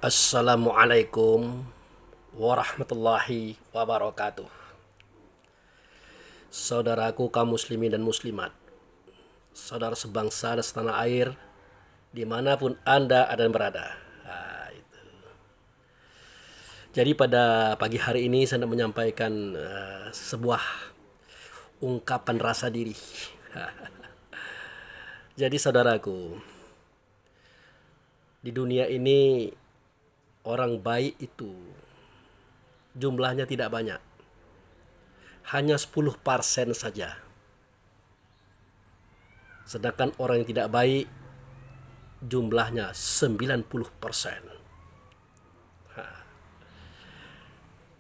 Assalamualaikum warahmatullahi wabarakatuh. Saudaraku kaum muslimin dan muslimat, saudara sebangsa dan setanah air, dimanapun Anda ada dan berada. Itu. Jadi pada pagi hari ini saya nak menyampaikan sebuah ungkapan rasa diri. Jadi saudaraku, di dunia ini orang baik itu jumlahnya tidak banyak. Hanya 10% saja. Sedangkan orang yang tidak baik jumlahnya 90%.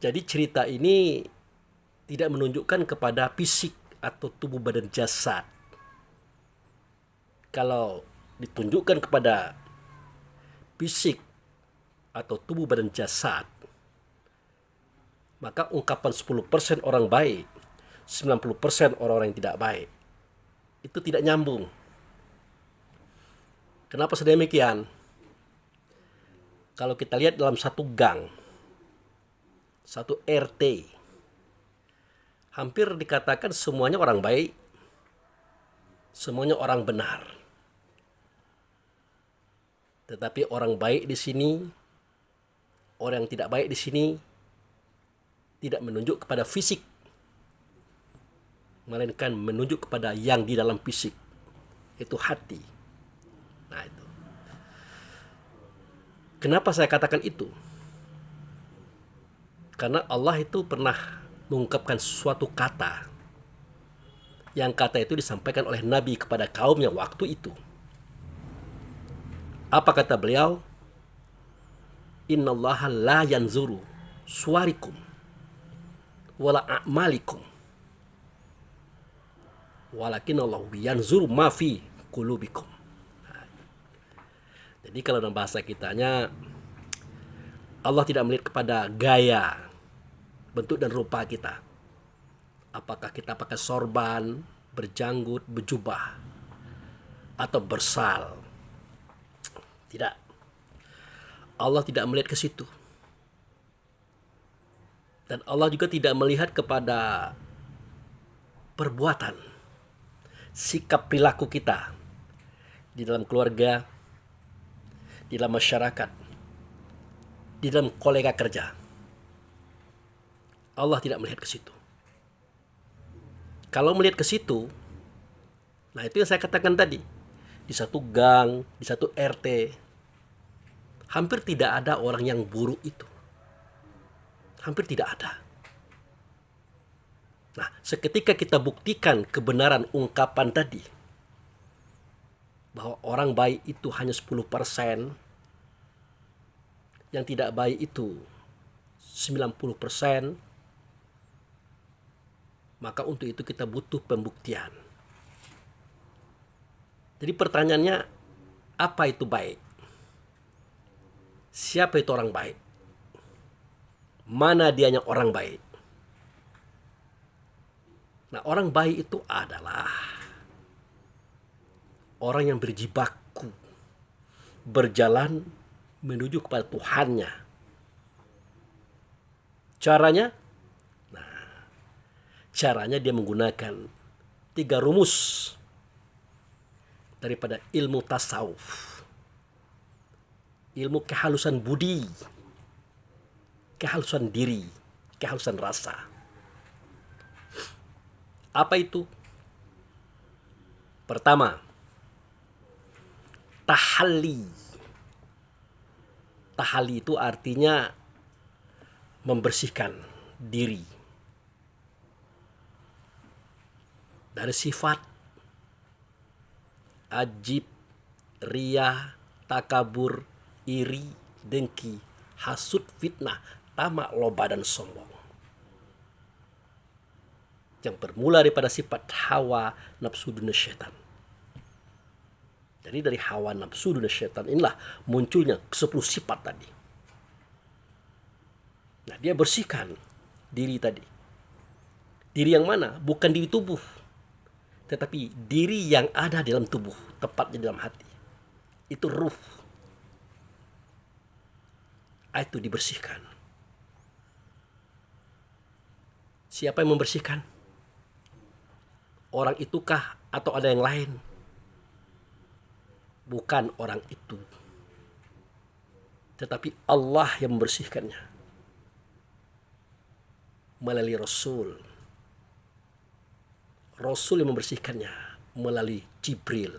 Jadi cerita ini tidak menunjukkan kepada fisik atau tubuh badan jasad. Kalau ditunjukkan kepada fisik atau tubuh badan jasad, maka ungkapan 10% orang baik, 90% orang-orang yang tidak baik, itu tidak nyambung. Kenapa sedemikian? Kalau kita lihat dalam satu gang, satu RT, hampir dikatakan semuanya orang baik, semuanya orang benar. Tetapi orang baik di sini, orang yang tidak baik di sini tidak menunjuk kepada fisik, melainkan menunjuk kepada yang di dalam fisik, itu hati. Nah itu. Kenapa saya katakan itu? Karena Allah itu pernah mengungkapkan suatu kata, yang kata itu disampaikan oleh Nabi kepada kaumnya waktu itu. Apa kata beliau? Innallaha la yanzuru suwarikum wala a'malikum, walakin Allah yanzuru ma fi qulubikum. Jadi kalau dalam bahasa kitanya, Allah tidak melihat kepada gaya, bentuk dan rupa kita. Apakah kita pakai sorban, berjanggut, berjubah, atau bersal. Tidak. Allah tidak melihat ke situ. Dan Allah juga tidak melihat kepada perbuatan, sikap perilaku kita di dalam keluarga, di dalam masyarakat, di dalam kolega kerja. Allah tidak melihat ke situ. Kalau melihat ke situ, nah itu yang saya katakan tadi. Di satu gang, di satu RT, hampir tidak ada orang yang buruk itu. Hampir tidak ada. Nah, seketika kita buktikan kebenaran ungkapan tadi, bahwa orang baik itu hanya 10%, yang tidak baik itu 90%, maka untuk itu kita butuh pembuktian. Jadi pertanyaannya, apa itu baik? Siapa itu orang baik? Mana dianya orang baik? Nah, orang baik itu adalah orang yang berjibaku, berjalan menuju kepada Tuhannya. Caranya? Nah, caranya dia menggunakan 3 rumus daripada ilmu tasawuf. Ilmu kehalusan budi, kehalusan diri, kehalusan rasa. Apa itu? Pertama, tahalli. Tahalli itu artinya membersihkan diri dari sifat ajib, riya, takabur, iri, dengki, hasud, fitnah, tamak, loba, dan sombong, yang bermula daripada sifat hawa nafsu dunia syaitan. Jadi dari hawa nafsu dunia syaitan inilah munculnya 10 sifat tadi. Nah, dia bersihkan diri tadi. Diri yang mana? Bukan diri tubuh, tetapi diri yang ada dalam tubuh, tepatnya dalam hati. Itu ruh. itu dibersihkan. Siapa yang membersihkan? Orang itukah atau ada yang lain? Bukan orang itu, tetapi Allah yang membersihkannya melalui Rasul. Rasul yang membersihkannya melalui Jibril.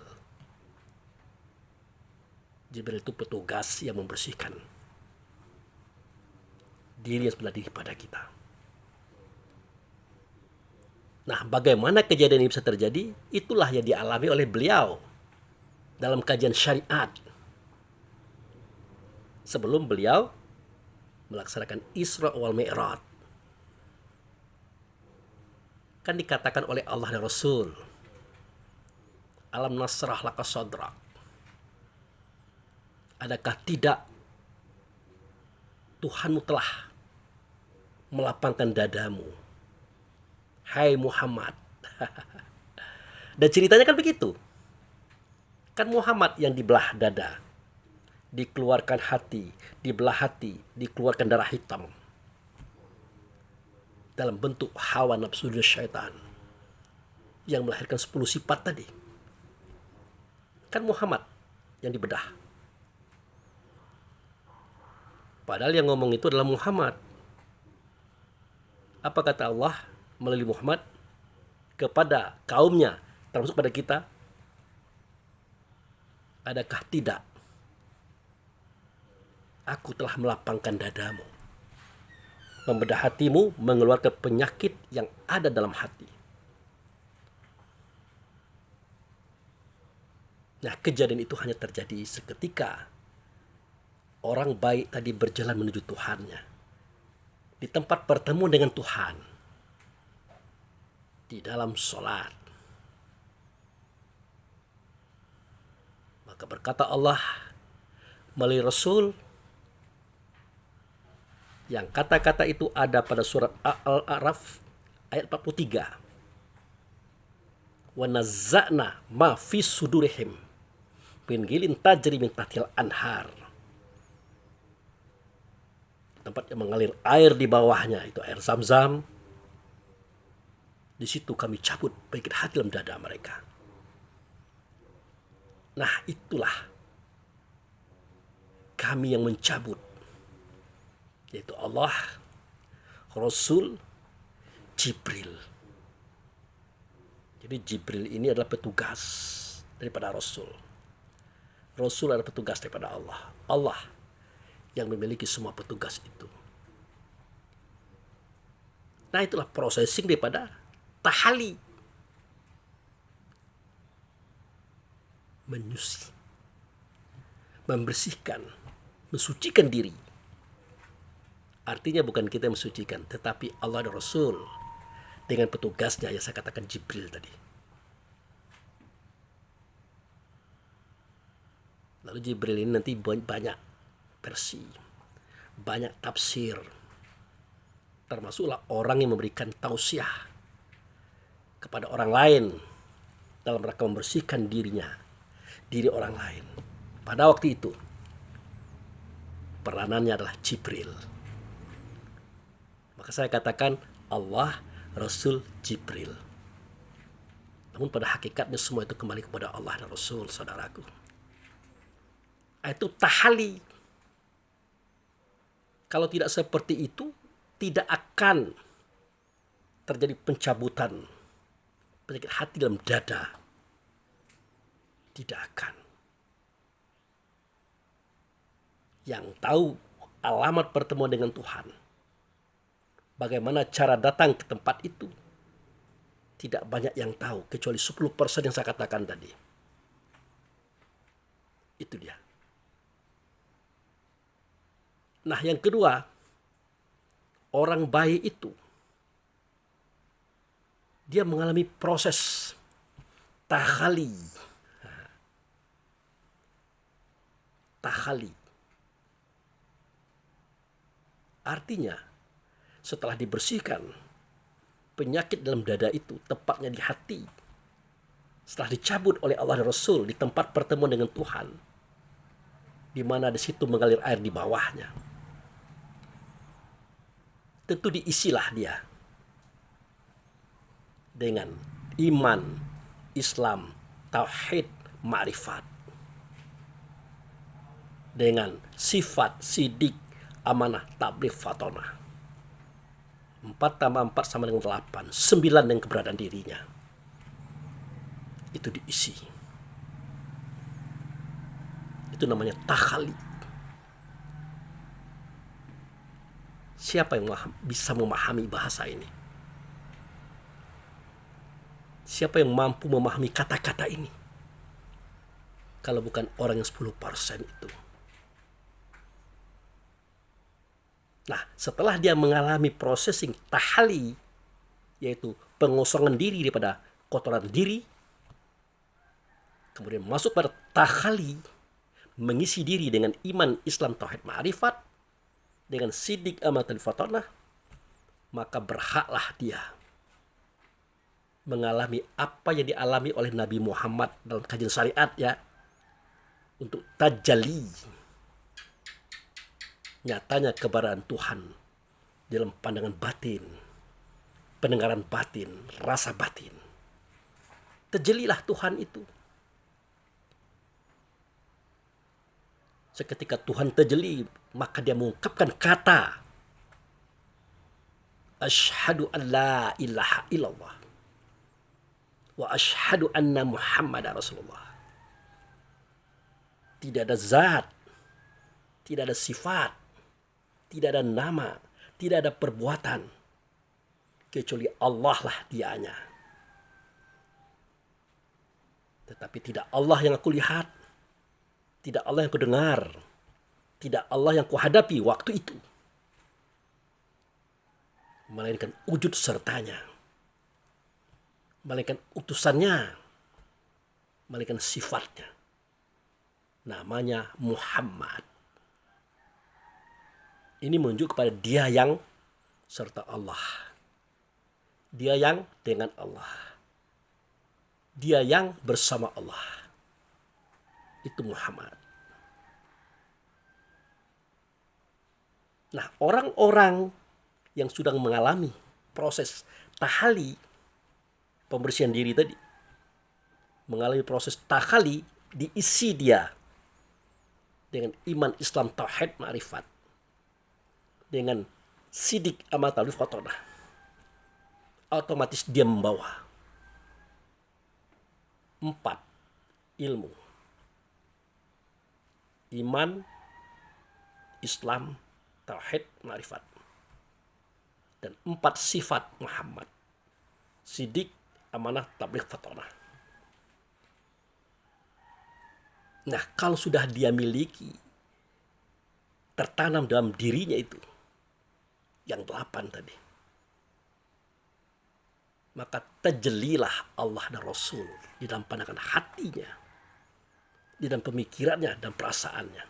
Jibril itu petugas yang membersihkan diri yang sebelah diri pada kita. Nah, bagaimana kejadian ini bisa terjadi? Itulah yang dialami oleh beliau dalam kajian syariat sebelum beliau melaksanakan Isra wal Mi'raj. Kan dikatakan oleh Allah dan Rasul, alam nasrah laka sadrak. Adakah tidak Tuhanmu telah melapangkan dadamu, hai Muhammad. Dan ceritanya kan begitu. Kan Muhammad yang dibelah dada, dikeluarkan hati, dibelah hati, dikeluarkan darah hitam dalam bentuk hawa nafsu dan syaitan yang melahirkan 10 sifat tadi. Kan Muhammad yang dibedah. Padahal yang ngomong itu adalah Muhammad. Apa kata Allah melalui Muhammad kepada kaumnya, termasuk pada kita? Adakah tidak aku telah melapangkan dadamu, membedah hatimu, mengeluarkan penyakit yang ada dalam hati. Nah, kejadian itu hanya terjadi seketika orang baik tadi berjalan menuju Tuhannya, di tempat bertemu dengan Tuhan, di dalam sholat. Maka berkata Allah melalui Rasul, yang kata-kata itu ada pada surat Al-A'raf ayat 43. Wa nazza'na ma fi sudurihim min ghillin tajri min tahtil anhar. Tempat yang mengalir air di bawahnya itu air Zam-Zam. Di situ kami cabut penyakit hati dalam dada mereka. Nah, itulah kami yang mencabut, yaitu Allah, Rasul, Jibril. Jadi Jibril ini adalah petugas daripada Rasul. Rasul adalah petugas daripada Allah. Allah yang memiliki semua petugas itu. Nah, itulah processing daripada tahali. Menyuci, membersihkan, mensucikan diri. Artinya bukan kita yang mensucikan, tetapi Allah dan Rasul dengan petugasnya yang saya katakan Jibril tadi. Lalu Jibril ini nanti banyak versi, banyak tafsir. Termasuklah orang yang memberikan tausiah kepada orang lain dalam rangka membersihkan dirinya, diri orang lain. Pada waktu itu peranannya adalah Jibril. Maka saya katakan Allah, Rasul, Jibril. Namun pada hakikatnya semua itu kembali kepada Allah dan Rasul, saudaraku. Itu tahali. Kalau tidak seperti itu, tidak akan terjadi pencabutan penyakit hati dalam dada. Tidak akan. Yang tahu alamat pertemuan dengan Tuhan, bagaimana cara datang ke tempat itu, tidak banyak yang tahu, kecuali 10% yang saya katakan tadi. Itu dia. Nah, yang kedua, orang baik itu dia mengalami proses tahali. Tahali. Artinya, setelah dibersihkan penyakit dalam dada itu, tepatnya di hati, setelah dicabut oleh Allah dan Rasul di tempat pertemuan dengan Tuhan, di mana di situ mengalir air di bawahnya, tentu diisilah dia dengan iman, Islam, tauhid, ma'rifat, dengan sifat sidik, amanah, tabligh, fatonah. 4 tambah 4 sama dengan 8, 9 dengan keberadaan dirinya. Itu diisi. Itu namanya takhali. Siapa yang bisa memahami bahasa ini? Siapa yang mampu memahami kata-kata ini? Kalau bukan orang yang 10% itu. Nah, setelah dia mengalami processing tahali, yaitu pengosongan diri daripada kotoran diri, kemudian masuk pada takhali, mengisi diri dengan iman, Islam, tauhid, ma'rifat, dengan sidik, amanah, fatonah, maka berhaklah dia mengalami apa yang dialami oleh Nabi Muhammad dalam kajian syariat, ya, untuk tajalli, nyatanya keberadaan Tuhan dalam pandangan batin, pendengaran batin, rasa batin. Terjelilah Tuhan itu. Seketika Tuhan terjeli, maka dia mengungkapkan kata asyhadu an la ilaha illallah wa asyhadu anna Muhammadar Rasulullah. Tidak ada zat, tidak ada sifat, tidak ada nama, tidak ada perbuatan, kecuali Allah lah dianya. Tetapi tidak Allah yang aku lihat, tidak Allah yang aku dengar, tidak Allah yang kuhadapi waktu itu, melainkan wujud sertanya, melainkan utusannya, melainkan sifatnya. Namanya Muhammad. Ini menunjuk kepada dia yang serta Allah. Dia yang dengan Allah. Dia yang bersama Allah. Itu Muhammad. Nah, orang-orang yang sudah mengalami proses tahali, pembersihan diri tadi, mengalami proses tahali, diisi dia dengan iman, Islam, tauhid, ma'rifat, dengan sidik, amanah, tabligh, fatonah, otomatis dia membawa 4 ilmu: iman, Islam, tauhid, ma'rifat, dan 4 sifat Muhammad: sidik, amanah, tabligh, fatonah. Nah, kalau sudah dia miliki, tertanam dalam dirinya itu, yang 8 tadi, maka terjelilah Allah dan Rasul di dalam pandangan hatinya, di dalam pemikirannya dan perasaannya.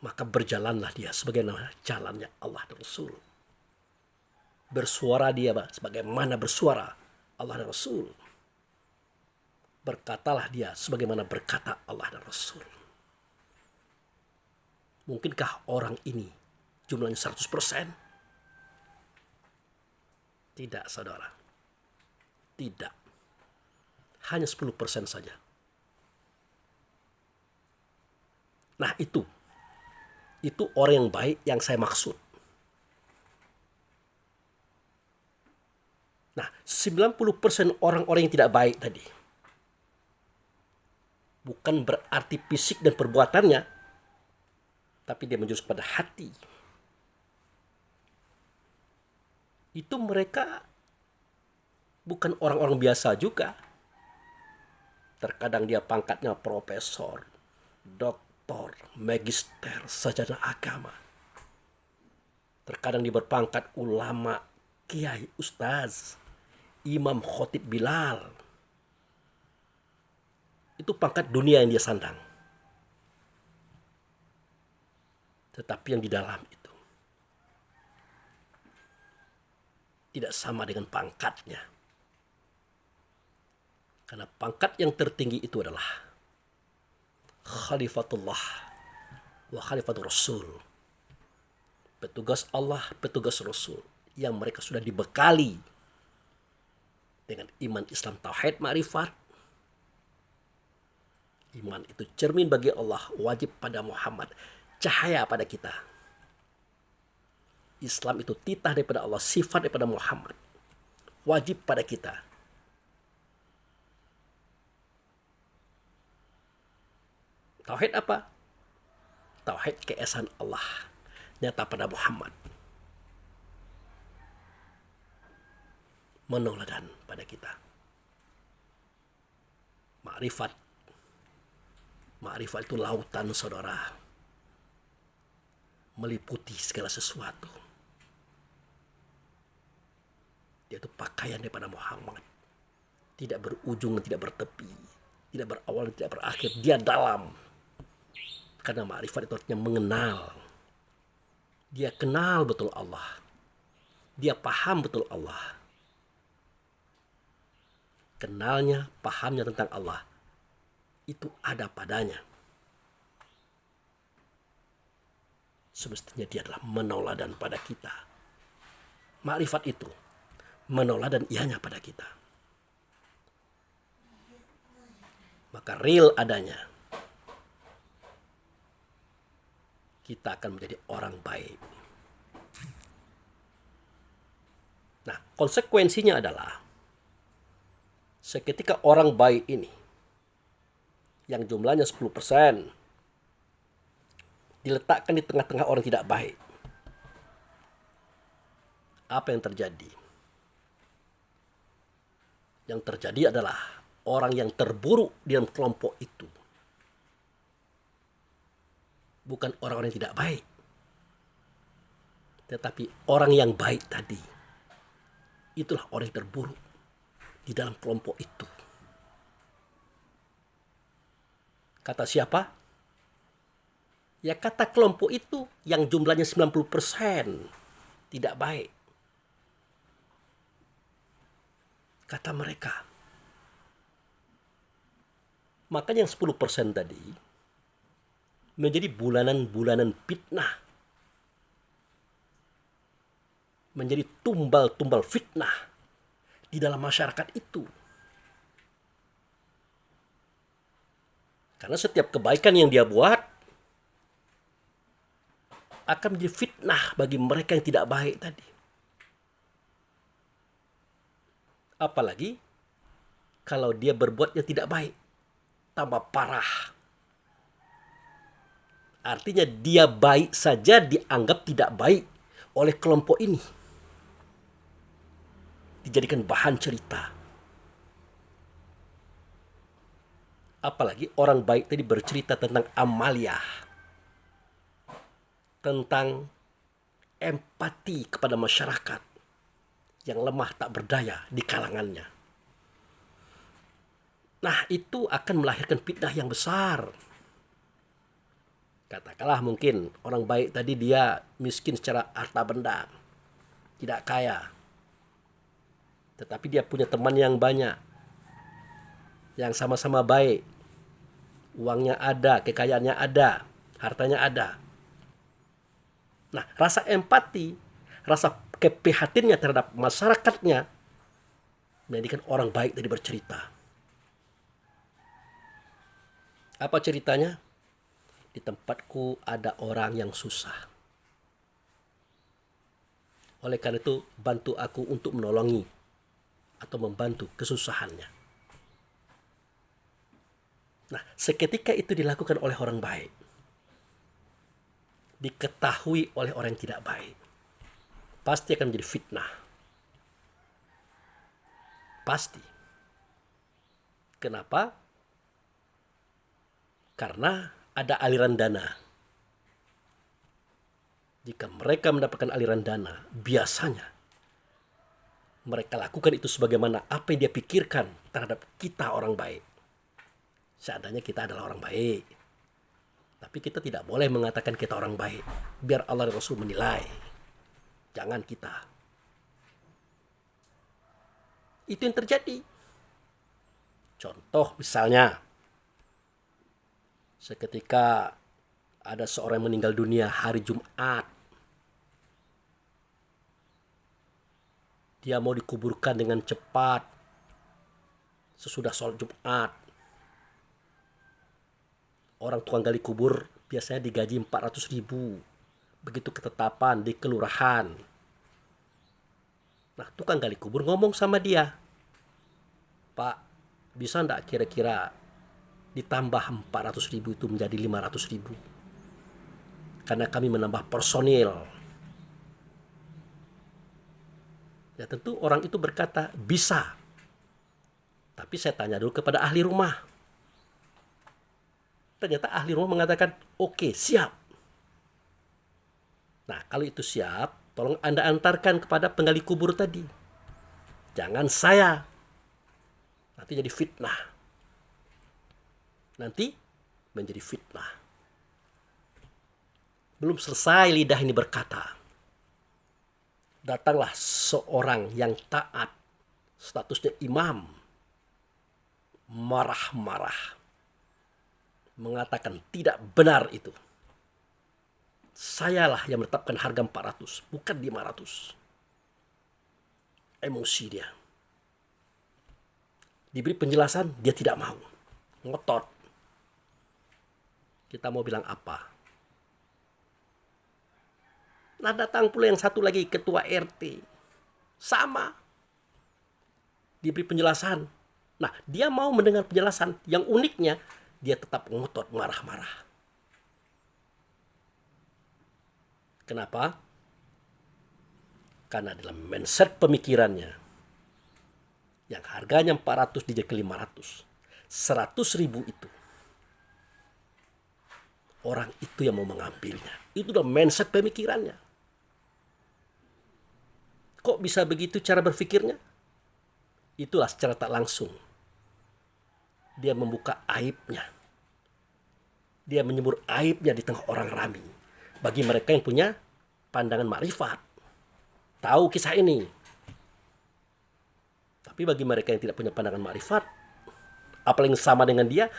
Maka berjalanlah dia sebagaimana jalannya Allah dan Rasul. Bersuara dia sebagaimana bersuara Allah dan Rasul. Berkatalah dia sebagaimana berkata Allah dan Rasul. Mungkinkah orang ini jumlahnya 100%? Tidak, saudara. Tidak. Hanya 10% saja. Nah, itu orang yang baik yang saya maksud. Nah, 90% orang-orang yang tidak baik tadi, bukan berarti fisik dan perbuatannya, tapi dia menjurus pada hati. Itu mereka bukan orang-orang biasa juga. Terkadang dia pangkatnya profesor, doktor, magister, sarjana agama. Terkadang dia berpangkat ulama, kiai, ustaz, imam, khotib, bilal. Itu pangkat dunia yang dia sandang. Tetapi yang di dalam itu tidak sama dengan pangkatnya. Karena pangkat yang tertinggi itu adalah Khalifatullah wa Khalifatul Rasul. petugas Allah, petugas Rasul yang mereka sudah dibekali dengan iman, Islam, tauhid, ma'rifat. Iman itu cermin bagi Allah, wajib pada Muhammad, cahaya pada kita. Islam itu titah daripada Allah, sifat daripada Muhammad, wajib pada kita. Tauhid apa? Tauhid keesaan Allah, nyata pada Muhammad, menoladan pada kita. Ma'rifat, ma'rifat itu lautan, saudara, meliputi segala sesuatu. Dia itu pakaian daripada Muhammad, tidak berujung, tidak bertepi, tidak berawal, tidak berakhir. Dia dalam. Karena ma'rifat itu artinya mengenal. Dia kenal betul Allah. Dia paham betul Allah. Kenalnya, pahamnya tentang Allah, itu ada padanya. Semestinya dia adalah menoladan pada kita. Ma'rifat itu menoladan ianya pada kita. Maka real adanya, kita akan menjadi orang baik. Nah, konsekuensinya adalah seketika orang baik ini yang jumlahnya 10% diletakkan di tengah-tengah orang tidak baik, apa yang terjadi? Yang terjadi adalah orang yang terburuk di dalam kelompok itu bukan orang-orang yang tidak baik, tetapi orang yang baik tadi. Itulah orang yang terburuk di dalam kelompok itu. Kata siapa? Ya kata kelompok itu yang jumlahnya 90% tidak baik. Kata mereka. Makanya yang 10% tadi menjadi bulanan-bulanan fitnah. Menjadi tumbal-tumbal fitnah di dalam masyarakat itu. Karena setiap kebaikan yang dia buat akan menjadi fitnah bagi mereka yang tidak baik tadi. Apalagi kalau dia berbuat yang tidak baik, tambah parah. Artinya dia baik saja dianggap tidak baik oleh kelompok ini. Dijadikan bahan cerita. Apalagi orang baik tadi bercerita tentang amaliyah, tentang empati kepada masyarakat yang lemah tak berdaya di kalangannya. Nah, itu akan melahirkan fitnah yang besar. Katakanlah mungkin orang baik tadi dia miskin secara harta benda, tidak kaya, tetapi dia punya teman yang banyak, yang sama-sama baik, uangnya ada, kekayaannya ada, hartanya ada. Nah, rasa empati, rasa keprihatinannya terhadap masyarakatnya menjadikan orang baik tadi bercerita. Apa ceritanya? Di tempatku ada orang yang susah. Oleh karena itu, bantu aku untuk menolongi atau membantu kesusahannya. Nah, seketika itu dilakukan oleh orang baik, diketahui oleh orang yang tidak baik, pasti akan menjadi fitnah. Pasti. Kenapa? Karena ada aliran dana. Jika mereka mendapatkan aliran dana, biasanya mereka lakukan itu sebagaimana apa yang dia pikirkan terhadap kita orang baik. Seandainya kita adalah orang baik, tapi kita tidak boleh mengatakan kita orang baik. Biar Allah dan Rasul menilai. Jangan kita. Itu yang terjadi. Contoh misalnya, seketika ada seorang yang meninggal dunia hari Jumat. Dia mau dikuburkan dengan cepat sesudah sholat Jumat. Orang tukang gali kubur biasanya digaji 400.000. Begitu ketetapan di kelurahan. Nah, tukang gali kubur ngomong sama dia, Pak, bisa enggak kira-kira ditambah 400.000 itu menjadi 500.000? Karena kami menambah personil. Ya tentu orang itu berkata, bisa. Tapi saya tanya dulu kepada ahli rumah. Ternyata ahli rumah mengatakan, oke, siap. Nah, kalau itu siap, tolong Anda antarkan kepada penggali kubur tadi. Jangan saya. Nanti jadi fitnah. Nanti menjadi fitnah. Belum selesai lidah ini berkata. Datanglah seorang yang taat, statusnya imam, marah-marah, mengatakan tidak benar itu. Sayalah yang menetapkan harga 400, bukan 500. Emosi dia. Diberi penjelasan, dia tidak mau. Ngotot. Kita mau bilang apa? Nah, datang pula yang satu lagi, ketua RT. Sama. Diberi penjelasan. Nah, dia mau mendengar penjelasan. Yang uniknya, dia tetap ngotot, marah-marah. Kenapa? Karena dalam mindset pemikirannya, yang harganya 400 dijadi ke 500. 100.000 itu. Orang itu yang mau mengambilnya. Itu udah mindset pemikirannya. Kok bisa begitu cara berpikirnya? Itulah secara tak langsung. Dia membuka aibnya. Dia menyebur aibnya di tengah orang ramai. Bagi mereka yang punya pandangan makrifat. Tahu kisah ini. Tapi bagi mereka yang tidak punya pandangan makrifat, apalagi sama dengan dia,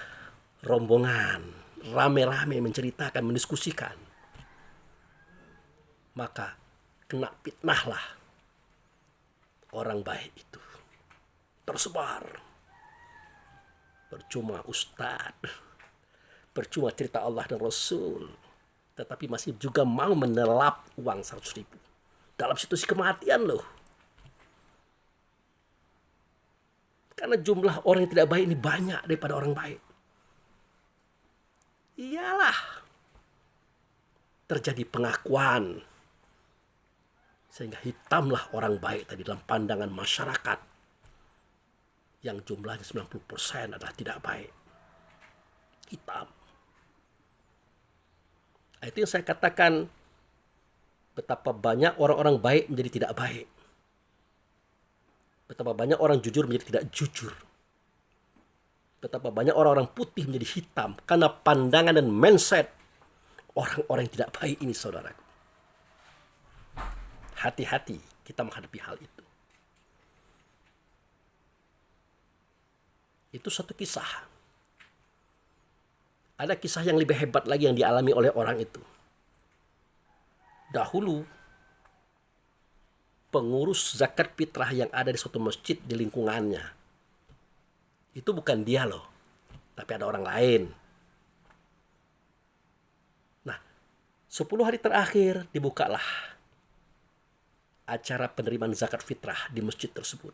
rombongan, rame-rame menceritakan, mendiskusikan. Maka kena fitnahlah orang baik itu. Tersebar. Percuma Ustaz. Percuma cerita Allah dan Rasul. Tetapi masih juga mau menelap uang 100.000. Dalam situasi kematian loh. Karena jumlah orang yang tidak baik ini banyak daripada orang baik. Iyalah. Terjadi pengakuan. Sehingga hitamlah orang baik tadi dalam pandangan masyarakat. Yang jumlahnya 90% adalah tidak baik. Hitam. Itu yang saya katakan. Betapa banyak orang-orang baik menjadi tidak baik. Betapa banyak orang jujur menjadi tidak jujur. Betapa banyak orang-orang putih menjadi hitam. Karena pandangan dan mindset orang-orang yang tidak baik ini, saudaraku. Hati-hati kita menghadapi hal itu. Itu satu kisah. Ada kisah yang lebih hebat lagi yang dialami oleh orang itu. Dahulu, pengurus zakat fitrah yang ada di suatu masjid di lingkungannya, itu bukan dia loh, tapi ada orang lain. Nah, 10 hari terakhir dibukalah acara penerimaan zakat fitrah di masjid tersebut.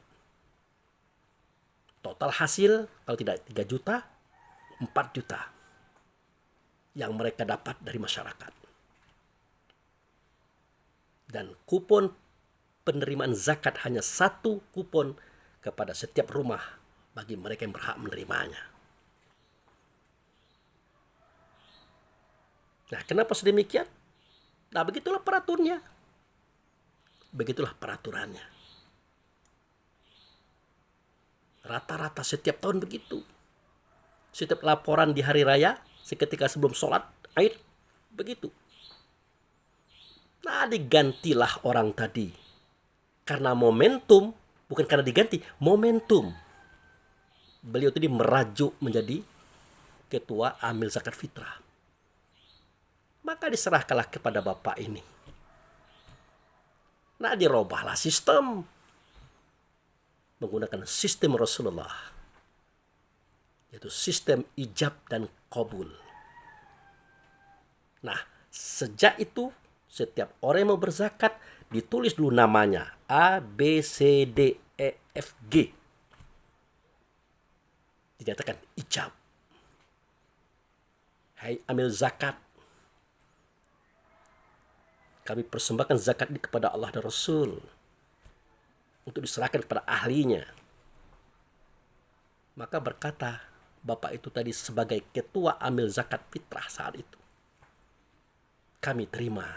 Total hasil, kalau tidak 3 juta, 4 juta yang mereka dapat dari masyarakat. Dan kupon penerimaan zakat hanya 1 kupon kepada setiap rumah bagi mereka yang berhak menerimanya. Nah, kenapa sedemikian? Nah, begitulah peraturannya. Begitulah peraturannya. Rata-rata setiap tahun begitu. Setiap laporan di hari raya, seketika sebelum sholat, Aid, begitu. Nah, digantilah orang tadi. Karena momentum, bukan karena diganti, momentum. Beliau tadi merajuk menjadi ketua amil zakat fitrah. Maka diserahkanlah kepada bapak ini. Nah, dirubahlah sistem. menggunakan sistem Rasulullah, yaitu sistem ijab dan qabul. Nah, sejak itu setiap orang yang mau berzakat ditulis dulu namanya A, B, C, D, E, F, G. Dinyatakan ijab. Hai amil zakat. Kami persembahkan zakat ini kepada Allah dan Rasul untuk diserahkan kepada ahlinya. Maka berkata bapak itu tadi sebagai ketua amil zakat fitrah saat itu, kami terima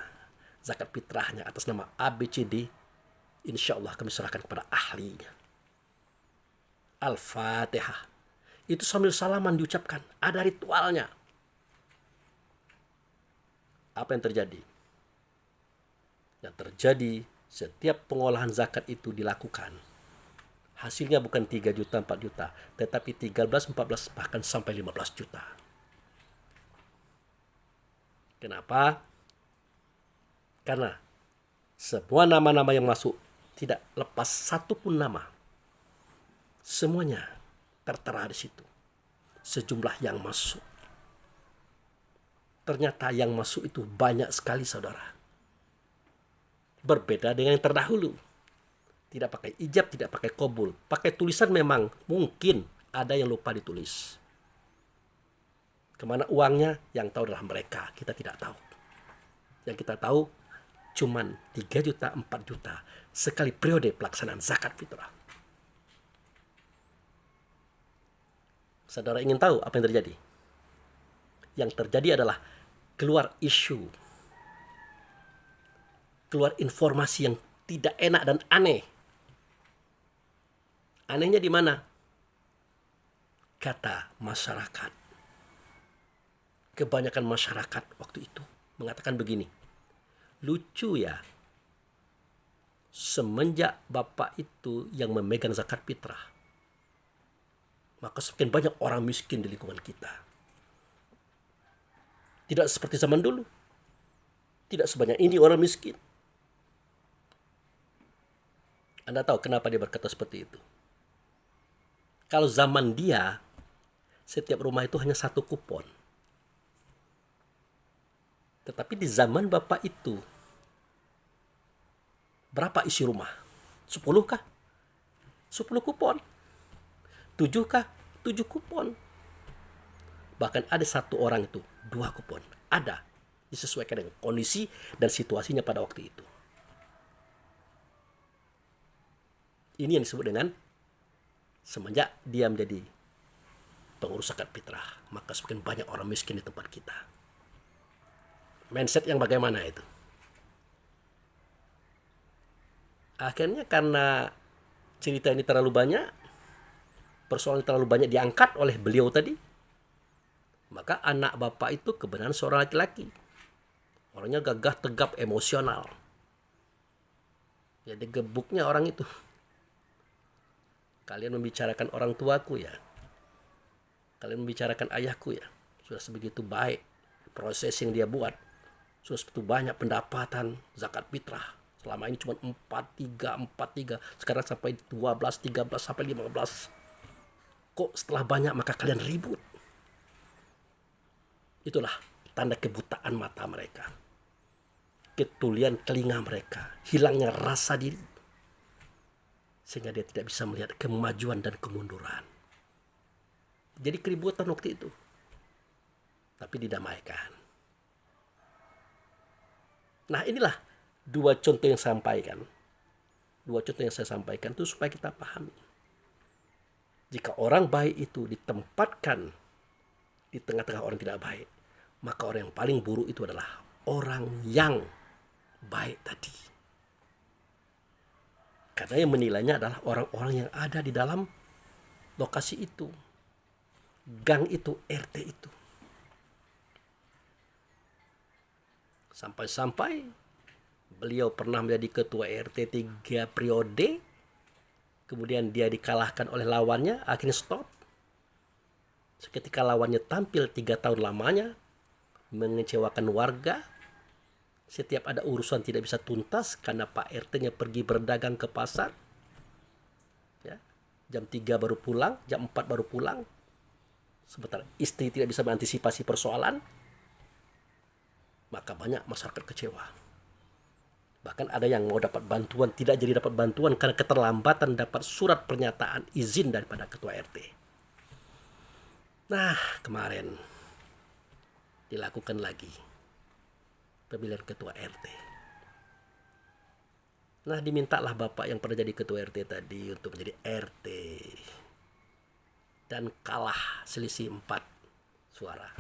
zakat fitrahnya atas nama ABCD, insya Allah kami serahkan kepada ahlinya. Al-Fatihah. Itu sambil salaman diucapkan, ada ritualnya. Apa yang terjadi? Yang terjadi setiap pengolahan zakat itu dilakukan. Hasilnya bukan 3 juta, 4 juta, tetapi 13, 14, bahkan sampai 15 juta. Kenapa? Karena semua nama-nama yang masuk tidak lepas satu pun nama. Semuanya tertera di situ. Sejumlah yang masuk. Ternyata yang masuk itu banyak sekali, saudara. Berbeda dengan yang terdahulu. Tidak pakai ijab, tidak pakai qabul. Pakai tulisan memang mungkin ada yang lupa ditulis. Kemana uangnya? Yang tahu adalah mereka. Kita tidak tahu. Yang kita tahu cuman 3 juta, 4 juta sekali periode pelaksanaan zakat fitrah. Saudara ingin tahu apa yang terjadi? Yang terjadi adalah keluar isu, keluar informasi yang tidak enak dan aneh. Anehnya di mana? Kata masyarakat. Kebanyakan masyarakat waktu itu mengatakan begini, lucu ya, semenjak bapak itu yang memegang zakat fitrah, maka semakin banyak orang miskin di lingkungan kita. Tidak seperti zaman dulu. Tidak sebanyak ini orang miskin. Anda tahu kenapa dia berkata seperti itu? Kalau zaman dia, setiap rumah itu hanya 1 kupon. Tetapi di zaman bapak itu, berapa isi rumah? 10 kah? 10 kupon. 7 kah? 7 kupon. Bahkan ada 1 orang itu 2 kupon. Ada. Disesuaikan dengan kondisi dan situasinya pada waktu itu. Ini yang disebut dengan semenjak dia menjadi pengurus zakat fitrah, maka semakin banyak orang miskin di tempat kita. Mindset yang bagaimana itu? Akhirnya karena cerita ini terlalu banyak, persoalan terlalu banyak diangkat oleh beliau tadi, maka anak bapak itu kebenaran seorang laki-laki. Orangnya gagah, tegap, emosional. Jadi gebuknya orang itu. Kalian membicarakan orang tuaku ya. Kalian membicarakan ayahku ya. Sudah sebegitu baik proses yang dia buat. Sudah sebegitu banyak pendapatan zakat fitrah. Selama ini cuma 43. Sekarang sampai 12, 13, sampai 15. Kok setelah banyak maka kalian ribut? Itulah tanda kebutaan mata mereka. Ketulian telinga mereka. Hilangnya rasa diri. Sehingga dia tidak bisa melihat kemajuan dan kemunduran. Jadi keributan waktu itu. Tapi didamaikan. Nah inilah 2 contoh yang saya sampaikan. 2 contoh yang saya sampaikan itu supaya kita pahami. Jika orang baik itu ditempatkan di tengah-tengah orang tidak baik, maka orang yang paling buruk itu adalah orang yang baik tadi. Karena yang menilainya adalah orang-orang yang ada di dalam lokasi itu, gang itu, RT itu. Sampai-sampai beliau pernah menjadi ketua RT 3 periode, kemudian dia dikalahkan oleh lawannya, akhirnya stop. Seketika lawannya tampil 3 tahun lamanya, mengecewakan warga. Setiap ada urusan tidak bisa tuntas karena Pak RT-nya pergi berdagang ke pasar. Ya, Jam 3 baru pulang, jam 4 baru pulang. Sementara istri tidak bisa mengantisipasi persoalan, maka banyak masyarakat kecewa. Bahkan ada yang mau dapat bantuan, tidak jadi dapat bantuan karena keterlambatan dapat surat pernyataan izin daripada ketua RT. Nah, kemarin dilakukan lagi pemilihan ketua RT. Nah, dimintalah bapak yang pernah jadi ketua RT tadi untuk menjadi RT. Dan kalah selisih 4 suara.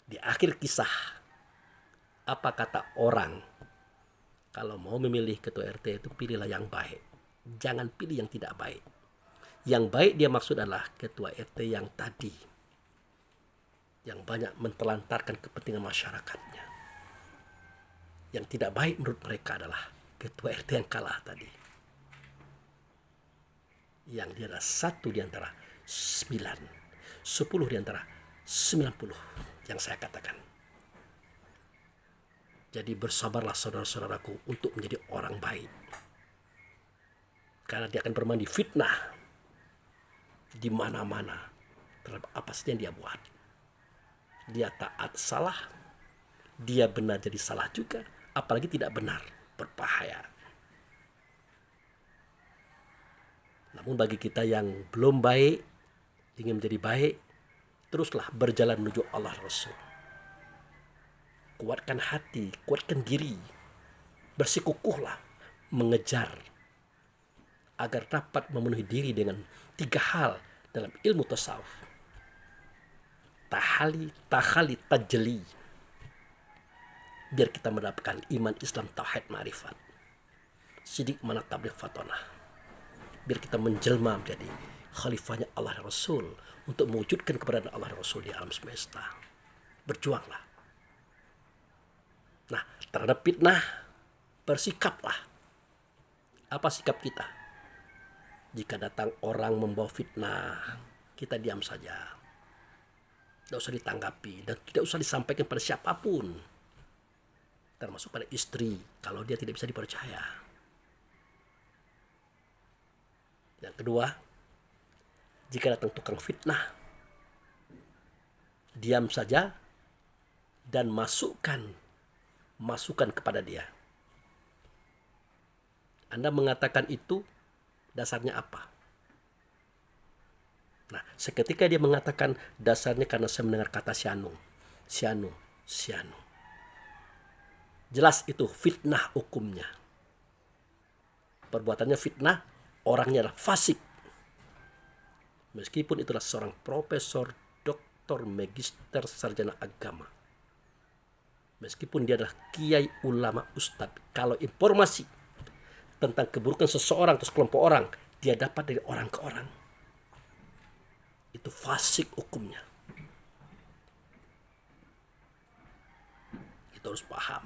Di akhir kisah, apa kata orang? Kalau mau memilih ketua RT itu pilihlah yang baik. Jangan pilih yang tidak baik. Yang baik dia maksud adalah ketua RT yang tadi, yang banyak mentelantarkan kepentingan masyarakatnya. Yang tidak baik menurut mereka adalah ketua RT yang kalah tadi, yang dia adalah 1 di antara 9, 10 di antara 90 yang saya katakan. Jadi bersabarlah saudara-saudaraku untuk menjadi orang baik, karena dia akan bermandi fitnah di mana-mana terhadap apa saja yang dia buat. Dia taat salah, dia benar jadi salah juga, apalagi tidak benar, berbahaya. Namun bagi kita yang belum baik, ingin menjadi baik, teruslah berjalan menuju Allah Rasul. Kuatkan hati, kuatkan diri, bersikukuhlah mengejar agar dapat memenuhi diri dengan 3 hal dalam ilmu tasawuf. Tahali, tahali, tajli. Biar kita mendapatkan iman, Islam, tauhid, ma'rifat. Sidik, mana, tabligh, fatonah. Biar kita menjelma menjadi khalifahnya Allah dan Rasul untuk mewujudkan keberadaan Allah dan Rasul di alam semesta. Berjuanglah. Nah, terhadap fitnah, bersikaplah. Apa sikap kita? Jika datang orang membawa fitnah, kita diam saja. Tidak usah ditanggapi dan tidak usah disampaikan pada siapapun, termasuk pada istri kalau dia tidak bisa dipercaya. Yang kedua, jika datang tukang fitnah, diam saja dan masukkan kepada dia. Anda mengatakan itu dasarnya apa? Nah, seketika dia mengatakan dasarnya karena saya mendengar kata syanu. Jelas itu fitnah hukumnya. Perbuatannya fitnah, orangnya adalah fasik. Meskipun itulah seorang profesor, doktor, magister, sarjana agama. Meskipun dia adalah kiai, ulama, ustadz. Kalau informasi tentang keburukan seseorang atau sekelompok orang, dia dapat dari orang ke orang, itu fasik hukumnya. Itu harus paham.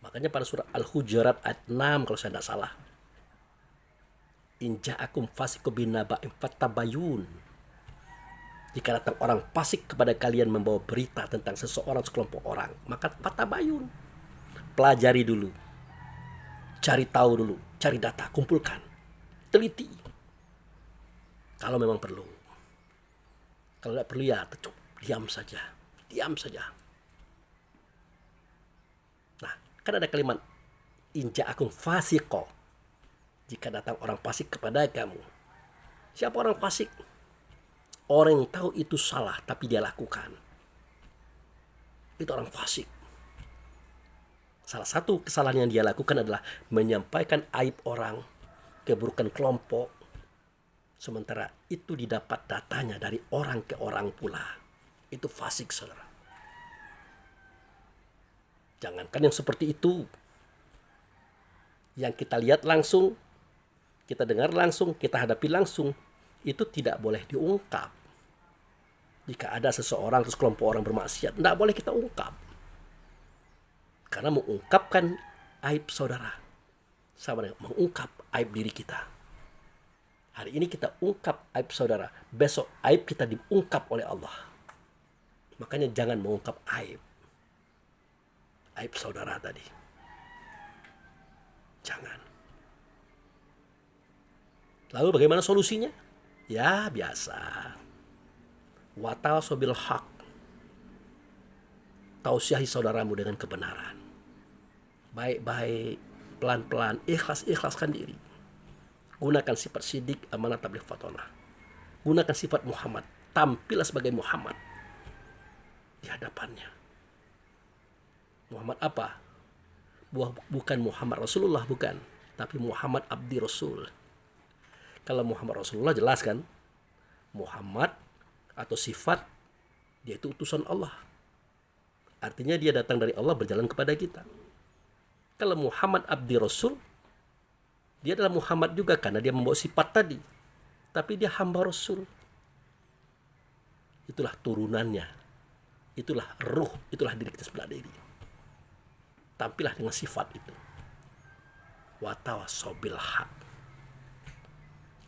Makanya pada surah Al-Hujurat ayat 6 kalau saya tidak salah, in ja'akum fasiqun binaba'in fattabayun. Jika datang orang fasik kepada kalian membawa berita tentang seseorang, sekelompok orang, maka fattabayun. Pelajari dulu. Cari tahu dulu, cari data, kumpulkan. Teliti. Kalau memang perlu. Kalau tidak perlu ya diam saja. Diam saja. Nah, kan ada kalimat in ja'akum fasiqun. Jika datang orang fasik kepada kamu. Siapa orang fasik? Orang yang tahu itu salah tapi dia lakukan. Itu orang fasik. Salah satu kesalahan yang dia lakukan adalah menyampaikan aib orang, keburukan kelompok. Sementara itu didapat datanya dari orang ke orang pula. Itu fasik, saudara. Jangankan yang seperti itu. Yang kita lihat langsung, kita dengar langsung, kita hadapi langsung, itu tidak boleh diungkap. Jika ada seseorang atau sekelompok orang bermaksiat, tidak boleh kita ungkap. Karena mengungkapkan aib saudara sama dengan mengungkap aib diri kita. Hari ini kita ungkap aib saudara, besok aib kita diungkap oleh Allah. Makanya jangan mengungkap aib saudara tadi. Jangan. Lalu bagaimana solusinya? Ya biasa. Watawasau bil haq. Tausiahi saudaramu dengan kebenaran. Baik-baik, pelan-pelan, ikhlaskan diri. Gunakan sifat sidik, amanah, tabligh, fatonah. Gunakan sifat Muhammad. Tampillah sebagai Muhammad di hadapannya. Muhammad apa? Bukan Muhammad Rasulullah, bukan. Tapi Muhammad Abdi Rasul. Kalau Muhammad Rasulullah jelas kan? Muhammad atau sifat, dia itu utusan Allah. Artinya dia datang dari Allah berjalan kepada kita. Kalau Muhammad Abdi Rasul, dia adalah Muhammad juga karena dia membawa sifat tadi. Tapi dia hamba Rasul. Itulah turunannya. Itulah ruh, itulah diri kita sebelah diri. Tampillah dengan sifat itu. Watawasau bil haq.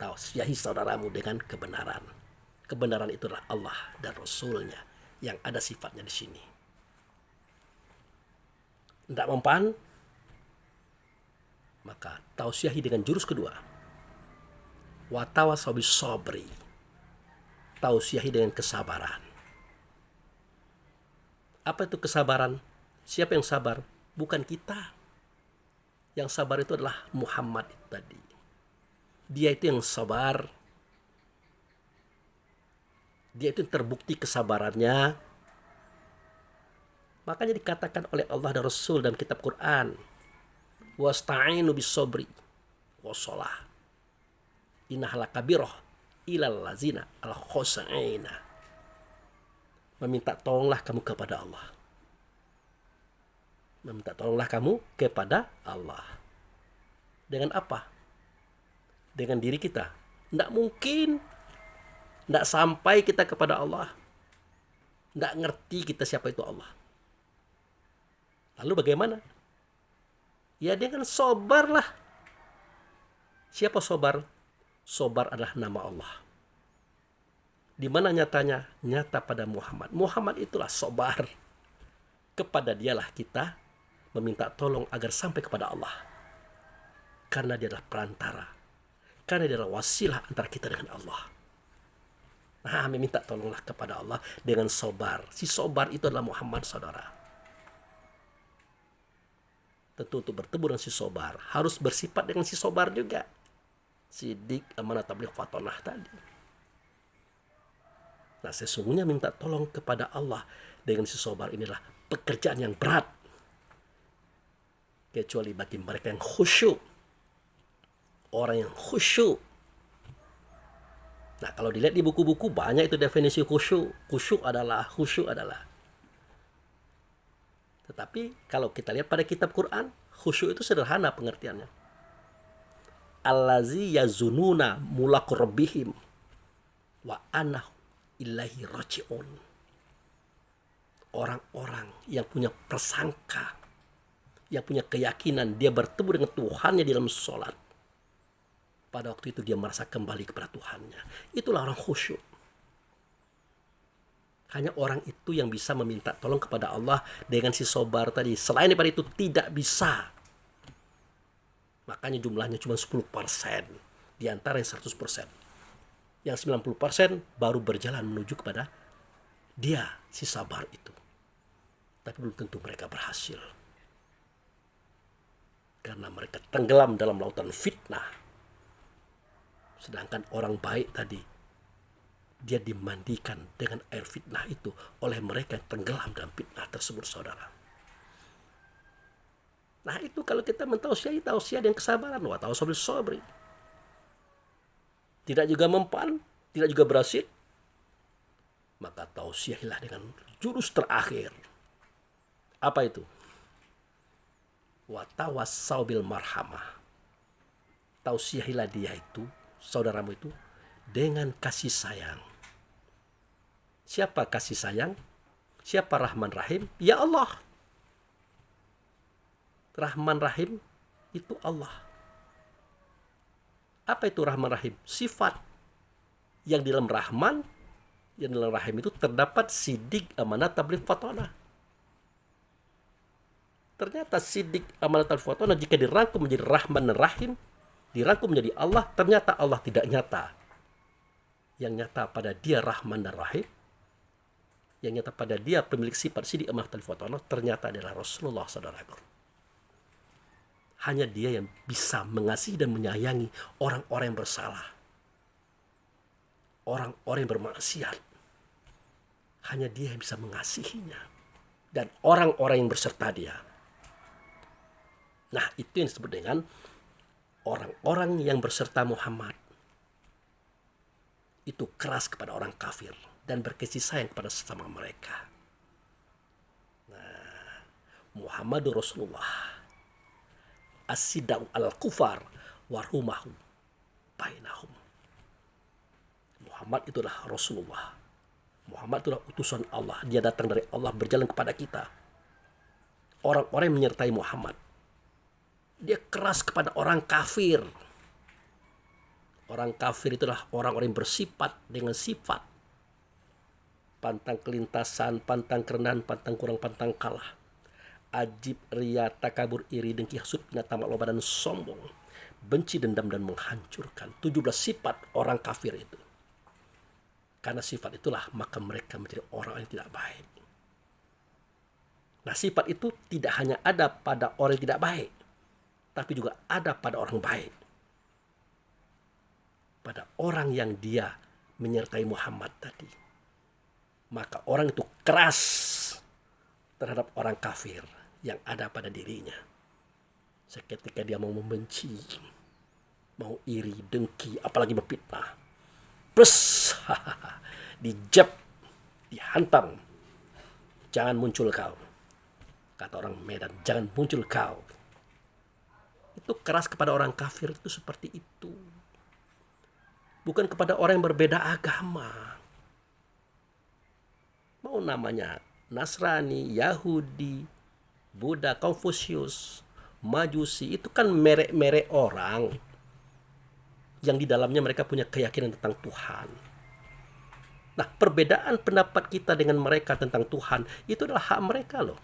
Tausiahi saudaramu dengan kebenaran. Kebenaran itulah Allah dan Rasulnya yang ada sifatnya di sini. Tidak mempan, maka tausiahi dengan jurus kedua. Watawasau bis sabri. Tausiahi dengan kesabaran. Apa itu kesabaran? Siapa yang sabar? Bukan kita. Yang sabar itu adalah Muhammad tadi. Dia itu yang sabar. Dia itu yang terbukti kesabarannya. Makanya dikatakan oleh Allah dan Rasul dalam kitab Quran, wasta'inu bis sabri wassalah. Innaha lakabiroh ilal lazina al khosa'ina. Meminta tolonglah kamu kepada Allah. Meminta tolonglah kamu kepada Allah. Dengan apa? Dengan diri kita. Tidak mungkin. Tidak sampai kita kepada Allah. Tidak ngerti kita siapa itu Allah. Lalu bagaimana? Ya dengan sobarlah. Siapa sobar? Sobar adalah nama Allah. Di mana nyatanya? Nyata pada Muhammad. Muhammad itulah sobar. Kepada dialah kita meminta tolong agar sampai kepada Allah. Karena dia adalah perantara. Karena dia adalah wasilah antara kita dengan Allah. Nah, meminta tolonglah kepada Allah dengan sobar. Si sobar itu adalah Muhammad, saudara. Tentu untuk bertemu dengan si sobar harus bersifat dengan si sobar juga. Sidik, amanah, tabligh, fatonah tadi. Nah, sesungguhnya minta tolong kepada Allah dengan si sobar inilah pekerjaan yang berat. Kecuali bagi mereka yang khusyuk. Orang yang khusyuk. Nah, kalau dilihat di buku-buku banyak itu definisi khusyuk. Khusyuk adalah. Tetapi kalau kita lihat pada kitab Quran, khusyuk itu sederhana pengertiannya. Allazi yazununa mulaqu rabbihim wa annahu ilaihi raji'un. Orang-orang yang punya prasangka, yang punya keyakinan dia bertemu dengan Tuhannya di dalam sholat. Pada waktu itu dia merasa kembali kepada Tuhannya. Itulah orang khusyuk. Hanya orang itu yang bisa meminta tolong kepada Allah dengan si sobar tadi. Selain daripada itu tidak bisa. Makanya jumlahnya cuma 10% di antara yang 100%. Yang 90% baru berjalan menuju kepada dia, si sabar itu. Tapi belum tentu mereka berhasil. Karena mereka tenggelam dalam lautan fitnah. Sedangkan orang baik tadi, dia dimandikan dengan air fitnah itu oleh mereka yang tenggelam dalam fitnah tersebut, saudara. Nah itu kalau kita mentausiahi, tausiah dengan kesabaran. Wa tawasau bis sabri. Tidak juga mempan, tidak juga berhasil, maka tausiahilah dengan jurus terakhir. Apa itu? Wa tawassau bil marhamah. Tausiahilah dia itu, saudaramu itu, dengan kasih sayang. Siapa kasih sayang? Siapa Rahman Rahim? Ya Allah. Rahman Rahim itu Allah. Apa itu Rahman Rahim? Sifat yang di dalam Rahman, yang di dalam Rahim itu terdapat sidik, amanah, tabligh, fatonah. Ternyata sidik, amanah, tabligh, fatonah jika dirangkum menjadi Rahman dan Rahim, dirangkum menjadi Allah, ternyata Allah tidak nyata. Yang nyata pada dia Rahman dan Rahim, yang nyata pada dia pemilik sifat Sidi Amah Talifotono, ternyata adalah Rasulullah, saudaraku. Hanya dia yang bisa mengasihi dan menyayangi orang-orang yang bersalah, orang-orang yang bermaksiat. Hanya dia yang bisa mengasihinya, dan orang-orang yang berserta dia. Nah, itu yang disebut dengan orang-orang yang berserta Muhammad. Itu keras kepada orang kafir dan berkasih sayang kepada sesama mereka. Nah, Muhammadur Rasulullah as-sidau al-kufar warumahu bainahum. Muhammad itulah Rasulullah. Muhammad itulah utusan Allah. Dia datang dari Allah berjalan kepada kita. Orang-orang yang menyertai Muhammad, dia keras kepada orang kafir. Orang kafir itulah orang-orang yang bersifat dengan sifat pantang kelintasan, pantang kerendahan, pantang kurang, pantang kalah, ajib, ria, takabur, iri, dengki, hasud, tamak, loba, dan sombong, benci, dendam, dan menghancurkan. 17 sifat orang kafir itu. Karena sifat itulah maka mereka menjadi orang yang tidak baik. Nah, sifat itu tidak hanya ada pada orang yang tidak baik, tapi juga ada pada orang baik. Pada orang yang dia menyertai Muhammad tadi. Maka orang itu keras terhadap orang kafir yang ada pada dirinya. Seketika dia mau membenci, mau iri, dengki, apalagi berfitnah, plus dijab, dihantam. Jangan muncul kau. Kata orang Medan, jangan muncul kau. Itu keras kepada orang kafir itu seperti itu. Bukan kepada orang yang berbeda agama. Mau namanya Nasrani, Yahudi, Buddha, Konfusius, Majusi, itu kan merek-merek orang yang di dalamnya mereka punya keyakinan tentang Tuhan. Nah, perbedaan pendapat kita dengan mereka tentang Tuhan itu adalah hak mereka loh.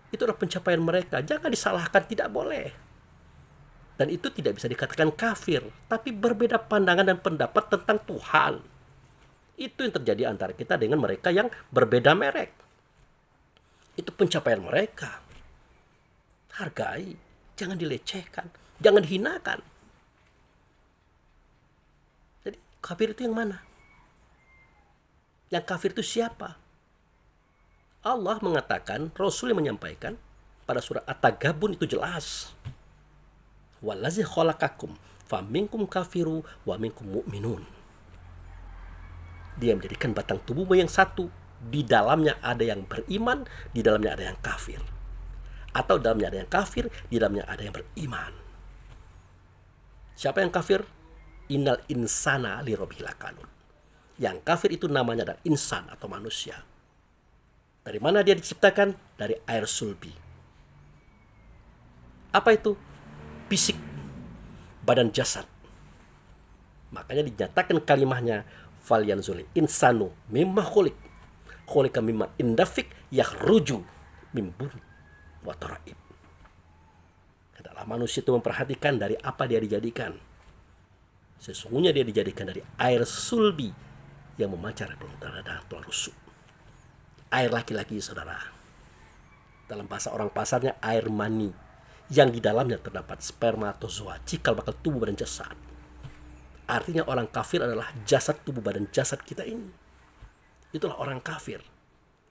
Itu adalah pencapaian mereka. Jangan disalahkan, tidak boleh. Dan itu tidak bisa dikatakan kafir, tapi berbeda pandangan dan pendapat tentang Tuhan. Itu yang terjadi antara kita dengan mereka yang berbeda merek. Itu pencapaian mereka. Hargai, jangan dilecehkan, jangan dihinakan. Jadi kafir itu yang mana? Yang kafir itu siapa? Allah mengatakan, Rasul yang menyampaikan pada surah At-Tagabun itu jelas. Wallazi khalaqakum faminkum kafiru wa minkum mu'minun. Dia menjadikan batang tubuhmu yang satu, di dalamnya ada yang beriman, di dalamnya ada yang kafir. Atau di dalamnya ada yang kafir, di dalamnya ada yang beriman. Siapa yang kafir? Innal insana li rabbil lakanun. Yang kafir itu namanya adalah insan atau manusia. Dari mana dia diciptakan? Dari air sulbi. Apa itu? Fisik, badan jasad. Makanya dinyatakan kalimahnya falyanzul insanu mimma khuliqa mimma indafik yakhruju mimbun wa taraib. Adalah manusia itu memperhatikan dari apa dia dijadikan. Sesungguhnya dia dijadikan dari air sulbi yang memancar dari tulang rusuk. Air laki-laki, saudara. Dalam bahasa orang pasarnya air mani, yang di dalamnya terdapat spermatozoa, cikal bakal tubuh badan jasad. Artinya orang kafir adalah jasad tubuh badan jasad kita ini. Itulah orang kafir.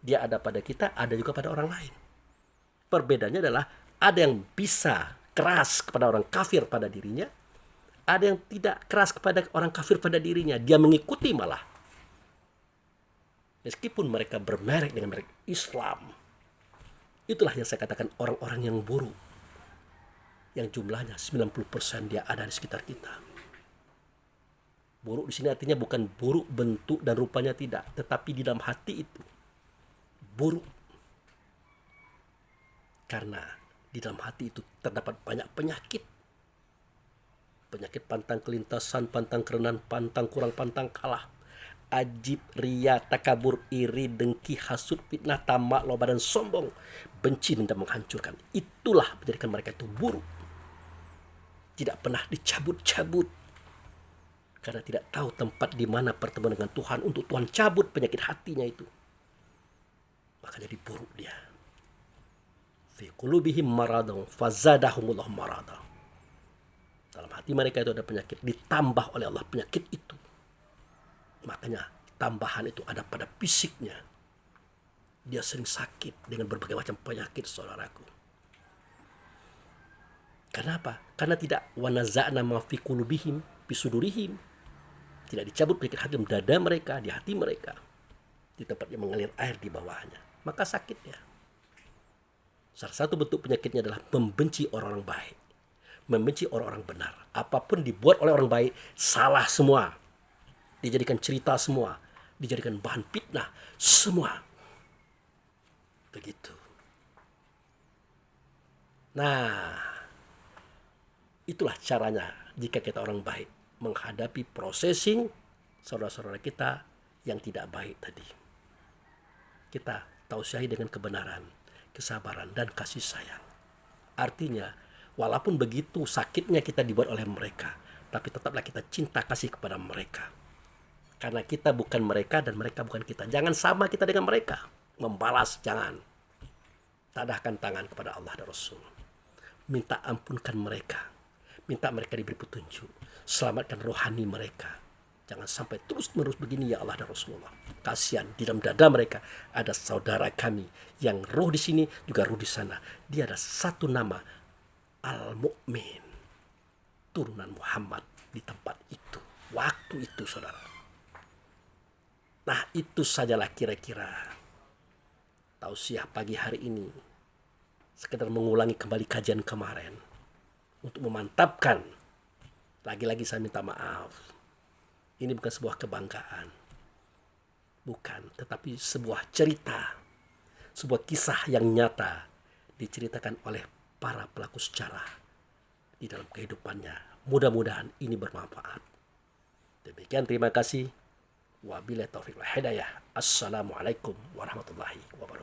Dia ada pada kita, ada juga pada orang lain. Perbedaannya adalah ada yang bisa keras kepada orang kafir pada dirinya, ada yang tidak keras kepada orang kafir pada dirinya. Dia mengikuti malah. Meskipun mereka bermerek dengan merek Islam. Itulah yang saya katakan orang-orang yang buruk. Yang jumlahnya 90% dia ada di sekitar kita. Buruk di sini artinya bukan buruk bentuk dan rupanya tidak, tetapi di dalam hati itu buruk. Karena di dalam hati itu terdapat banyak penyakit. Penyakit pantang kelintasan, pantang kerendahan, pantang kurang, pantang kalah, ajib, ria, takabur, iri, dengki, hasud, fitnah, tamak, loba, dan sombong, benci, dan menghancurkan. Itulah menjadikan mereka itu buruk. tidak pernah dicabut-cabut. Karena tidak tahu tempat di mana pertemuan dengan Tuhan untuk Tuhan cabut penyakit hatinya itu. Makanya diburuk dia. Fi qulubihim maradun fazadahumullahu marada. Dalam hati mereka itu ada penyakit, ditambah oleh Allah penyakit itu. Makanya tambahan itu ada pada fisiknya. Dia sering sakit dengan berbagai macam penyakit, saudaraku. Kenapa? Karena tidak wanaza'na ma fi qulubihim bisudurihim. Tidak dicabut penyakit hati dalam dada mereka, di hati mereka. Di tempat yang mengalir air di bawahnya. Maka sakitnya. Salah satu bentuk penyakitnya adalah membenci orang-orang baik. Membenci orang-orang benar. Apapun dibuat oleh orang baik, salah semua. Dijadikan cerita semua. Dijadikan bahan fitnah semua. Begitu. Nah, itulah caranya jika kita orang baik menghadapi processing saudara-saudara kita yang tidak baik tadi. Kita tausiahi dengan kebenaran, kesabaran, dan kasih sayang. Artinya, walaupun begitu sakitnya kita dibuat oleh mereka, tapi tetaplah kita cinta kasih kepada mereka. Karena kita bukan mereka dan mereka bukan kita. Jangan sama kita dengan mereka. Membalas, jangan. Tadahkan tangan kepada Allah dan Rasul. Minta ampunkan mereka. Minta mereka diberi petunjuk. Selamatkan rohani mereka. Jangan sampai terus-menerus begini ya Allah dan Rasulullah. Kasihan di dalam dada mereka ada saudara kami yang roh di sini juga roh di sana. Dia ada satu nama, Al-Mu'min, turunan Muhammad di tempat itu. Waktu itu, saudara. Nah, itu sajalah kira-kira tausiah pagi hari ini. Sekedar mengulangi kembali kajian kemarin untuk memantapkan. Lagi-lagi saya minta maaf. Ini bukan sebuah kebanggaan. Bukan, tetapi sebuah cerita. Sebuah kisah yang nyata diceritakan oleh para pelaku sejarah di dalam kehidupannya. Mudah-mudahan ini bermanfaat. Demikian, terima kasih. Wabillahi taufiq wal hidayah. Assalamualaikum warahmatullahi wabarakatuh.